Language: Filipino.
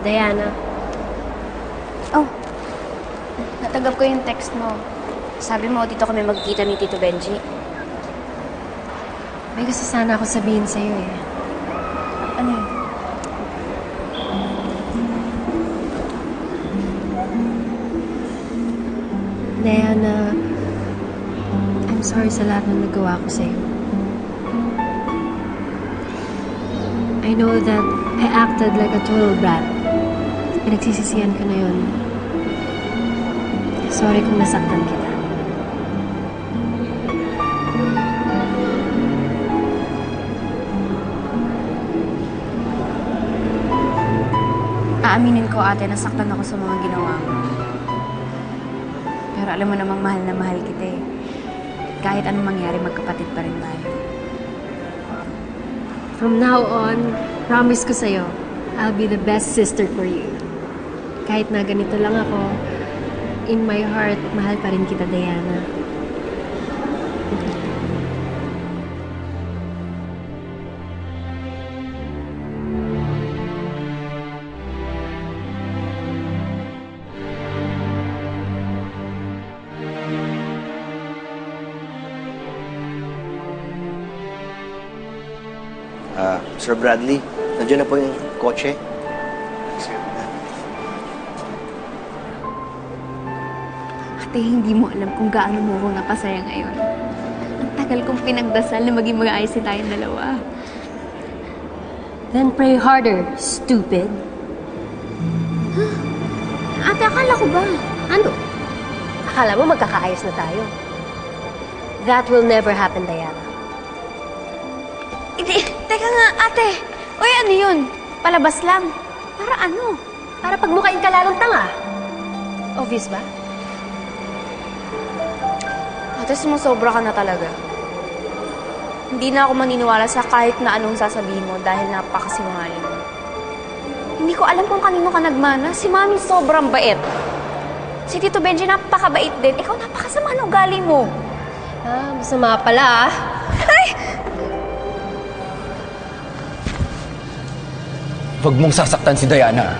Diana. Oh, natagap ko yung text mo. Sabi mo, dito kami magkita ni Tito Benji. May gusto sana ako sabihin sa'yo eh. Ano yun? Diana, I'm sorry sa lahat ng nagawa ko sa'yo. I know that I acted like a total brat. Pinagsisisihan ko na yun. Sorry kung nasaktan kita. Aaminin ko, ate, nasaktan ako sa mga ginawa mo. Pero alam mo namang mahal na mahal kita eh. Kahit anong mangyari, magkapatid pa rin tayo. From now on, promise ko sa'yo, I'll be the best sister for you. Kahit na ganito lang ako, in my heart, mahal pa rin kita, Diana. Sir Bradley, nandiyan na po yung kotse. Ate, hindi mo alam kung gaano mo ako napasaya ngayon. Ang tagal kong pinagdasal na maging mag-aayos tayong dalawa. Then pray harder, stupid. Ate, akala ko ba? Ano? Akala mo magkakaayos na tayo? That will never happen, Diana. Hindi, teka nga, ate. Uy, ano yun? Palabas lang. Para ano? Para pagmukain ka lalong tanga. Obvious ba? Ate, sumusobra ka na talaga. Hindi na ako maniniwala sa kahit na anong sasabihin mo dahil napakasinungaling mo. Hindi ko alam kung kanino ka nagmana. Si Mami sobrang bait. Si Tito Benji napakabait din. Ikaw napakasama ng ugali mo. Ah, masama pala ah. Ay! Huwag mong sasaktan si Diana.